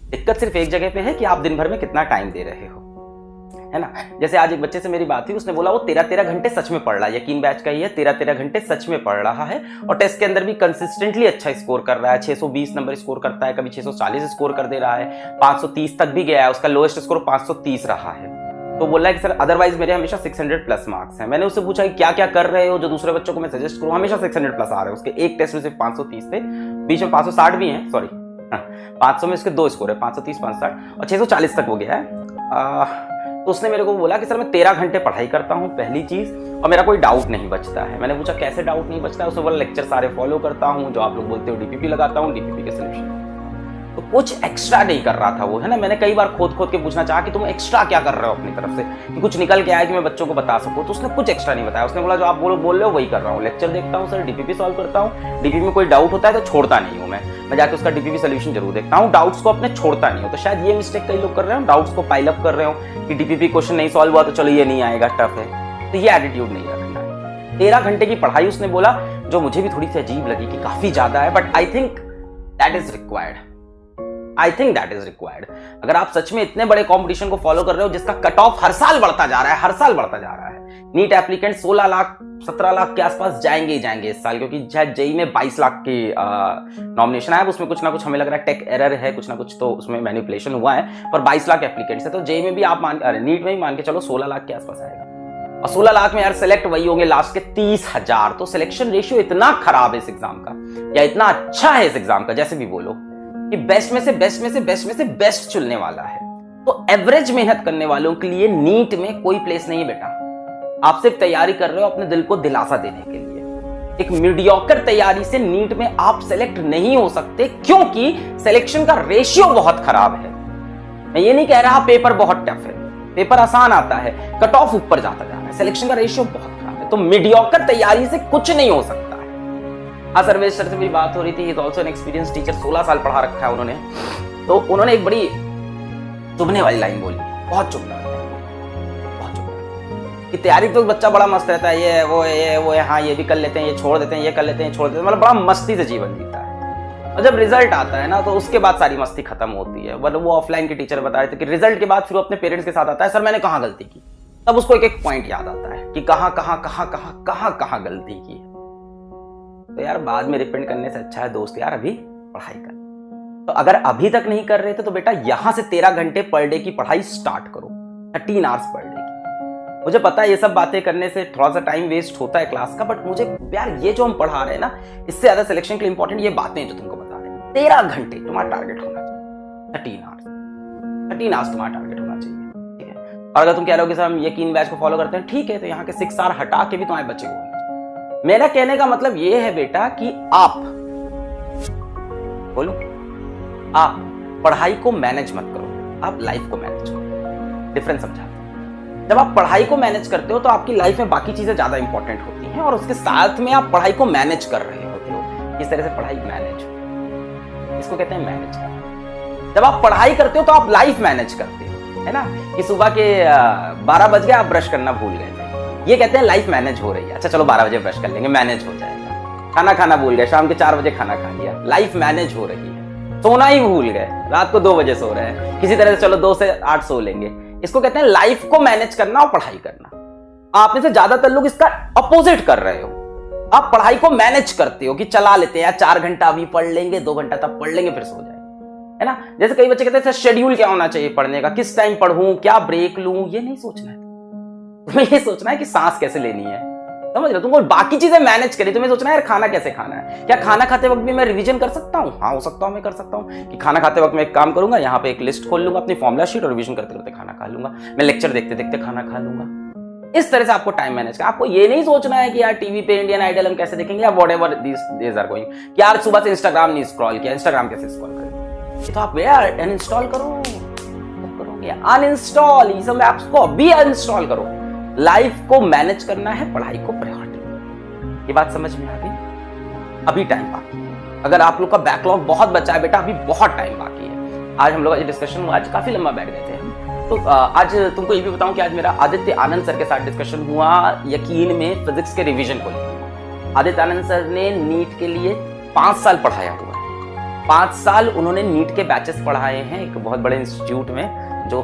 दिक्कत सिर्फ एक जगह पे है कि आप दिन भर में कितना टाइम दे रहे हो, है ना। जैसे आज एक बच्चे से मेरी बात हुई, उसने बोला वो 13-13 घंटे सच में पढ़ रहा है, यकीन बैच का ही है, 13-13 घंटे सच में पढ़ रहा है और टेस्ट के अंदर भी कंसिस्टेंटली अच्छा स्कोर कर रहा है, 620 नंबर स्कोर करता है, कभी 640 स्कोर कर दे रहा है, 530 तक भी गया है, उसका लोएस्ट स्कोर 530 रहा है। तो बोल रहा है कि सर अदरवाइज मेरे हमेशा 600 प्लस मार्क्स हैं। मैंने उससे पूछा कि क्या क्या कर रहे हो जो दूसरे बच्चों को मैं सजेस्ट करूं, हमेशा 600 प्लस आ रहे हैं। उसके एक टेस्ट में सिर्फ 530 थे, बीच में 560 भी हैं, सॉरी 500 में उसके 2 स्कोर है, 530 560 और 640 तक वो गया है। तो उसने मेरे को बोला कि सर मैं 13 घंटे पढ़ाई करता हूँ पहली चीज, और मेरा कोई डाउट नहीं बचता है। मैंने पूछा कैसे डाउट नहीं बचता है, उसने बोला लेक्चर सारे फॉलो करता हूँ, जो आप लोग बोलते हो डीपीपी लगाता हूँ, डीपीपी के सोल्यूशन। तो कुछ एक्स्ट्रा नहीं कर रहा था वो, है ना। मैंने कई बार खोद खोद के पूछना चाहा कि तुम एक्स्ट्रा क्या कर रहे हो अपनी तरफ से कि कुछ निकल के आया कि मैं बच्चों को बता सकूं, तो उसने कुछ एक्स्ट्रा नहीं बताया। उसने बोला जो आप बोल रहे हो वही कर रहा हूँ, लेक्चर देखता हूँ सर, डीपीपी सॉल्व करता हूँ, डीपीपी में कोई डाउट होता है तो छोड़ता नहीं हूँ मैं जाके उसका डीपीपी सोल्यूशन जरूर देखता हूँ, डाउट्स को अपने छोड़ता नहीं हूँ। तो शायद ये मिस्टेक कई लोग कर रहे हो, डाउट्स को पाइल अप कर रहे हो कि डीपीपी क्वेश्चन नहीं सॉल्व हुआ तो चलो ये नहीं आएगा, टफ है। तो ये एटीट्यूड नहीं रखना है। 13 घंटे की पढ़ाई उसने बोला, जो मुझे भी थोड़ी सी अजीब लगी कि काफी ज्यादा है, but I think that is required. अगर आप सच में इतने बड़े कंपटीशन को फॉलो कर रहे हो जिसका कट ऑफ हर साल बढ़ता जा रहा है, नीट एप्लीकेंट 16 लाख 17 लाख के आसपास जाएंगे ही जाएंगे इस साल, क्योंकि जेईई में 22 लाख की नॉमिनेशन आया, उसमें कुछ ना कुछ हमें लग रहा है टेक एरर है, कुछ ना कुछ तो उसमें मैनिपुलेशन हुआ है, पर 22 लाख एप्लीकेंट्स है। तो जेईई में भी आप नीट में ही मान के चलो 16 लाख के आसपास आएगा, और 16 लाख में यार सेलेक्ट वही होंगे लास्ट के 30,000। तो सिलेक्शन रेशियो इतना खराब है इस एग्जाम का, या इतना अच्छा है इस एग्जाम का, जैसे भी बोलो, कि बेस्ट में से बेस्ट चुनने वाला है। तो एवरेज मेहनत करने वालों के लिए नीट में कोई प्लेस नहीं है बेटा। आप सिर्फ तैयारी कर रहे हो अपने दिल को दिलासा देने के लिए। एक मीडियोकर तैयारी से नीट में आप सेलेक्ट नहीं हो सकते, क्योंकि सिलेक्शन का रेशियो बहुत खराब है। मैं ये नहीं कह रहा पेपर बहुत टफ है, पेपर आसान आता है, कट ऑफ ऊपर जाता जा रहा है, सिलेक्शन का रेशियो बहुत खराब है। तो मीडियोकर तैयारी से कुछ नहीं हो सकता। सर्वेश सर से मेरी बात हो रही थी, is also an experience teacher, 16 साल पढ़ा रखा है उन्होंने। तो उन्होंने एक बड़ी चुभने वाली लाइन बोली, बहुत चुभने वाली, कि तैयारी तो बच्चा बड़ा मस्त रहता है, ये वो है, हाँ ये भी कर लेते हैं, ये छोड़ देते हैं, ये कर लेते हैं, छोड़ देते हैं, मतलब बड़ा मस्ती से जीवन जीता है। और जब रिजल्ट आता है ना, तो उसके बाद सारी मस्ती खत्म होती है। मतलब वो ऑफलाइन के टीचर बता रहे थे कि रिजल्ट के बाद फिर वो अपने पेरेंट्स के साथ आता है, सर मैंने कहाँ गलती की। तब उसको एक एक पॉइंट याद आता है कि कहाँ गलती की। तो यार बाद में रिपेंट करने से अच्छा है दोस्त यार अभी पढ़ाई कर। तो अगर अभी तक नहीं कर रहे थे तो बेटा यहां से 13 घंटे पर डे की पढ़ाई स्टार्ट करो, 13 आवर्स पर डे की। मुझे पता है ये सब बातें करने से थोड़ा सा टाइम वेस्ट होता है क्लास का, बट मुझे यार ये जो हम पढ़ा रहे हैं ना, इससे ज्यादा सिलेक्शन के लिए इंपॉर्टेंट ये बातें जो तुमको बता रहे हैं। 13 घंटे तुम्हारा टारगेट होना चाहिए, 13 आवर्स तुम्हारा टारगेट होना चाहिए, ठीक है। और अगर तुम कह रहे हो कि सर हम यकीन बैच को फॉलो करते हैं, ठीक है, तो यहाँ के 6 आवर हटा के भी तुम्हारे बच्चे को। मेरा कहने का मतलब यह है बेटा कि आप बोलो, आप पढ़ाई को मैनेज मत करो, आप लाइफ को मैनेज करो। डिफरेंस समझा? जब आप पढ़ाई को मैनेज करते हो तो आपकी लाइफ में बाकी चीजें ज्यादा इंपॉर्टेंट होती हैं, और उसके साथ में आप पढ़ाई को मैनेज कर रहे होते हो। किस तरह से पढ़ाई मैनेज हो, इसको कहते हैं मैनेज करना। जब आप पढ़ाई करते हो तो आप लाइफ मैनेज करते हो, है ना। कि सुबह के 12 बज गए, आप ब्रश करना भूल गए, ये कहते हैं लाइफ मैनेज हो रही है। अच्छा चलो 12 बजे ब्रश कर लेंगे, मैनेज हो जाएगा। खाना खाना भूल गए, शाम के 4 बजे खाना खा लिया, लाइफ मैनेज हो रही है। सोना ही भूल गए, रात को 2 बजे सो रहे हैं, किसी तरह से चलो 2 से 8 सो लेंगे। इसको कहते हैं लाइफ को मैनेज करना और पढ़ाई करना। आप में से ज्यादातर लोग इसका अपोजिट कर रहे हो। आप पढ़ाई को मैनेज करते हो कि चला लेते हैं यार, 4 घंटा अभी पढ़ लेंगे, 2 घंटा तब पढ़ लेंगे, फिर सो जाएंगे, है ना। जैसे कई बच्चे कहते हैं शेड्यूल क्या होना चाहिए पढ़ने का, किस टाइम पढ़ूं, क्या ब्रेक लूं, ये नहीं सोचना है। तुम्हें ये सोचना है कि सांस कैसे लेनी है, समझ रहे हो। तुमको बाकी चीजें मैनेज करी, तुम्हें सोचना है यार खाना कैसे खाना है। क्या खाना खाते वक्त भी मैं रिवीजन कर सकता हूँ? हाँ हो सकता हूँ, मैं कर सकता हूँ कि खाना खाते वक्त मैं एक काम करूंगा, यहाँ पे एक लिस्ट खोल लूंगा अपनी फॉर्मुला शीट, और रिवीजन करते करते खाना खा लूंगा, मैं लेक्चर देखते देखते खाना खा लूंगा। इस तरह से आपको टाइम मैनेज करना। आपको ये नहीं सोचना है कि यार टीवी पे इंडियन आइडल हम कैसे देखेंगे, या व्हाटएवर दिस आर गोइंग, कि यार सुबह से इंस्टाग्राम नहीं स्क्रॉल किया, इंस्टाग्राम कैसे स्क्रॉल करेंगे। तो आप यार अनइंस्टॉल करो, अनइंस्टॉल ये सब ऐप्स को अभी अनइंस्टॉल करो। लाइफ को मैनेज करना है, पढ़ाई को प्रायोरिटी। ये बात समझ में आ गई? अभी टाइम बाकी है। अगर आप लोग का बैकलॉग बहुत बचा है बेटा, अभी बहुत टाइम बाकी है। आज हम लोग का डिस्कशन हुआ, आज काफी लंबा बैठ गए थे हम। तो आज तुमको ये भी बताऊं कि आज मेरा आदित्य आनंद सर के साथ डिस्कशन हुआ यकीन में फिजिक्स के रिवीजन को लेकर। आदित्य आनंद सर ने नीट के लिए 5 साल पढ़ाया हुआ है, 5 साल उन्होंने नीट के बैचेस पढ़ाए हैं एक बहुत बड़े इंस्टीट्यूट में जो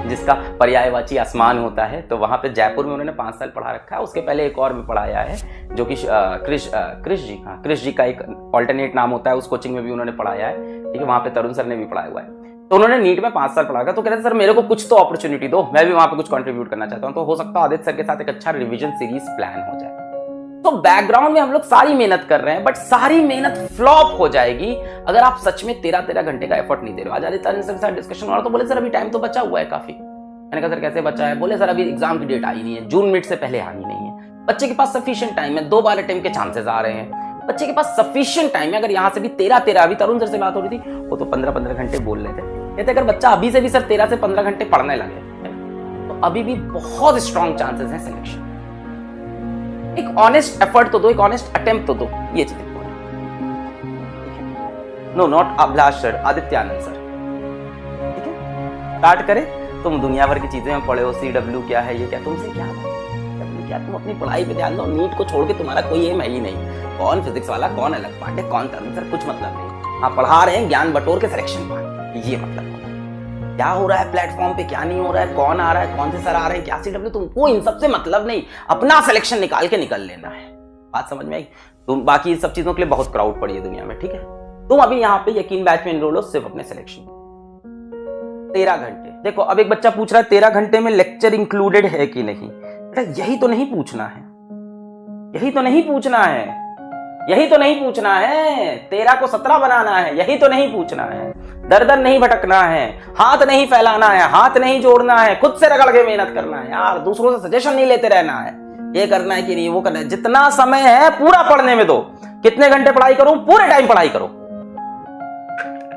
जिसका पर्यायवाची आसमान होता है, तो वहां पे जयपुर में उन्होंने 5 साल पढ़ा रखा है। उसके पहले एक और भी पढ़ाया है जो कि क्रिश जी का एक ऑल्टरनेट नाम होता है, उस कोचिंग में भी उन्होंने पढ़ाया है, ठीक है। वहां पे तरुण सर ने भी पढ़ाया हुआ है। तो उन्होंने नीट में 5 साल पढ़ा था, तो कह रहे सर मेरे को कुछ तो अपॉर्चुनिटी दो, मैं भी वहां पे कुछ कंट्रीब्यूट करना चाहता हूं। तो हो सकता है आदित्य सर के साथ एक अच्छा रिवीजन सीरीज प्लान हो जाए। तो बैकग्राउंड में हम लोग सारी मेहनत कर रहे हैं, बट सारी मेहनत फ्लॉप हो जाएगी अगर आप सच में 13 घंटे का एफर्ट नहीं दे रहे हो। आज आदित्य सर के साथ डिस्कशन हो रहा, तो बोले सर अभी टाइम तो बचा हुआ है काफी। मैंने कहा सर कैसे बचा है? बोले सर अभी एग्जाम की डेट आई नहीं है, जून मिड से पहले आनी नहीं है, बच्चे के पास सफिशिएंट टाइम है, 2 बार अटेम्प्ट के चांसेस आ रहे हैं, बच्चे के पास सफिशिएंट टाइम है। अगर यहाँ से भी 13 अभी तरुण सर से बात हो रही थी, वो तो 15 घंटे बोल रहे थे, कहते अगर बच्चा अभी से भी सर 13 से 15 घंटे पढ़ने लगे तो अभी भी बहुत स्ट्रॉन्ग चांसेस हैं सिलेक्शन। एक ऑनेस्ट एफर्ट तो दो, एक ऑनेस्ट अटेम्प्ट तो दो, ये चीजें no not Abhilash sir, Aditya Anand sir, ठीक है। स्टार्ट करें। तुम दुनिया भर की चीजें में पढ़े हो, CW क्या है, ये क्या, तुमसे क्या क्या, तुम अपनी पढ़ाई पे ध्यान दो। नीट को छोड़ के तुम्हारा कोई एम है ही नहीं। कौन फिजिक्स वाला, कौन अलग पार्ट है, कौन तरुण सर, कुछ मतलब नहीं। आप पढ़ा रहे हैं ज्ञान बटोर के सिलेक्शन पार्ट, ये मतलब क्या हो रहा है प्लेटफॉर्म पे, क्या नहीं हो रहा है, कौन आ रहा है, कौन से सर आ रहे हैं, क्या CW, तुमको इन सबसे मतलब नहीं। अपना सिलेक्शन निकाल के निकल लेना है। बात समझ में आई? तुम बाकी सब चीजों के लिए बहुत क्राउड पड़ी है दुनिया में, ठीक है। तुम अभी यहाँ पे यकीन बैच में एनरोल हो सिर्फ अपने सिलेक्शन। 13 घंटे देखो, अब एक बच्चा पूछ रहा है 13 घंटे में लेक्चर इंक्लूडेड है कि नहीं। बेटा यही तो नहीं पूछना है, यही तो नहीं पूछना है, यही तो नहीं पूछना है। 13 को 17 बनाना है, यही तो नहीं पूछना है। दर दर नहीं भटकना है, हाथ नहीं फैलाना है, हाथ नहीं जोड़ना है, खुद से रगड़ के मेहनत करना है यार, दूसरों से सजेशन नहीं लेते रहना है, ये करना है कि नहीं वो करना है। जितना समय है पूरा पढ़ने में दो। कितने घंटे पढ़ाई करूं? पूरे टाइम पढ़ाई करो।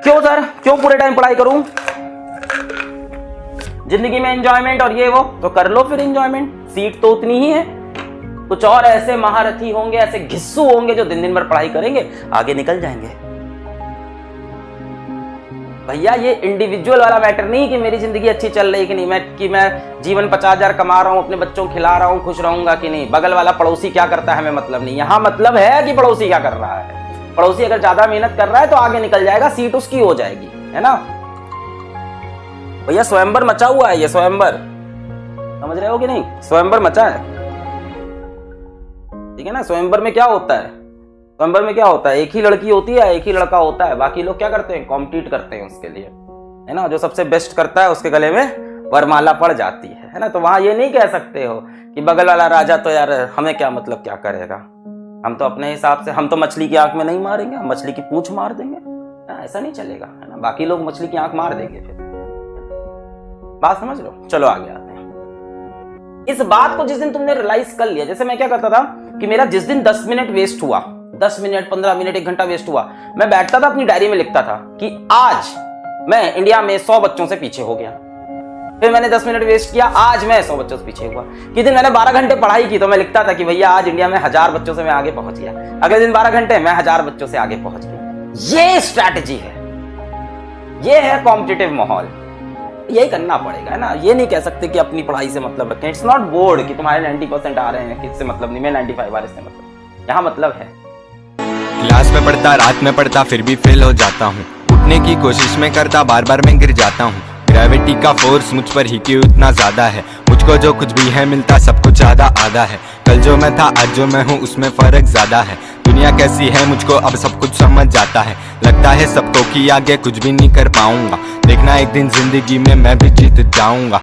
क्यों सर, क्यों पूरे टाइम पढ़ाई करूं? जिंदगी में एंजॉयमेंट और ये वो तो कर लो फिर एंजॉयमेंट, सीट तो उतनी ही है। कुछ और ऐसे महारथी होंगे, ऐसे घिस्सू होंगे जो दिन दिन भर पढ़ाई करेंगे, आगे निकल जाएंगे। भैया ये इंडिविजुअल वाला मैटर नहीं कि मेरी जिंदगी अच्छी चल रही कि नहीं, मैं जीवन 50,000 कमा रहा हूं, अपने बच्चों को खिला रहा हूं, खुश रहूंगा कि नहीं, बगल वाला पड़ोसी क्या करता है हमें मतलब नहीं। यहां मतलब है कि पड़ोसी क्या कर रहा है। पड़ोसी अगर ज्यादा मेहनत कर रहा है तो आगे निकल जाएगा, सीट उसकी हो जाएगी, है ना भैया। स्वयंवर मचा हुआ है, ये स्वयंवर समझ रहे हो कि नहीं? स्वयंवर मचा है, ठीक है ना। स्वयंवर में क्या होता है? स्वयंवर में क्या होता है? एक ही लड़की होती है, एक ही लड़का होता है, बाकी लोग क्या करते हैं? कॉम्पीट करते हैं उसके लिए, है ना। जो सबसे बेस्ट करता है उसके गले में वरमाला पड़ जाती है ना। तो वहां ये नहीं कह सकते हो कि बगल वाला राजा तो यार हमें क्या मतलब, क्या करेगा, हम तो अपने हिसाब से, हम तो मछली की आंख में नहीं मारेंगे, हम मछली की पूंछ मार देंगे, ऐसा नहीं चलेगा, है ना। बाकी लोग मछली की आंख मार देंगे। फिर बात समझ लो। चलो आगे आते हैं। इस बात को जिस दिन तुमने रियलाइज कर लिया, जैसे मैं क्या करता था कि मेरा जिस दिन 10 मिनट वेस्ट हुआ, 10 मिनट 15 मिनट 1 घंटा वेस्ट हुआ, मैं बैठता था अपनी डायरी में लिखता था कि आज मैं इंडिया में 100 बच्चों से पीछे हो गया। फिर मैंने 10 मिनट वेस्ट किया, आज मैं 100 बच्चों से पीछे हुआ। किसी दिन मैंने 12 घंटे पढ़ाई की तो मैं लिखता था कि भैया आज इंडिया में 1000 बच्चों से मैं आगे पहुंच गया। अगले दिन 12 घंटे मैं 1000 बच्चों से आगे पहुंच गया। ये स्ट्रैटेजी है, ये है कॉम्पिटिटिव माहौल। यही करना पड़ेगा ना। ये नहीं कह सकते कि अपनी पढ़ाई से मतलब रखें। इट्स नॉट बोर्ड कि तुम्हारे 90% आ रहे हैं, किससे मतलब नहीं, मैं 95 आ रहे हैं, मतलब यहाँ मतलब है। क्लास में पढ़ता, रात में पढ़ता, फिर भी फेल हो जाता हूँ। उठने की कोशिश में करता, बार बार मैं गिर जाता हूँ। ग्रेविटी का फोर्स मुझ पर ही क्यों इतना ज्यादा है? मुझको जो कुछ भी है मिलता सब कुछ आधा आधा है। कल जो मैं था आज जो मैं हूँ उसमें फर्क ज्यादा है। दुनिया कैसी है मुझको अब सब कुछ समझ जाता है। लगता है सबको कि आगे कुछ भी नहीं कर पाऊंगा। देखना एक दिन जिंदगी में मैं भी जीत जाऊंगा।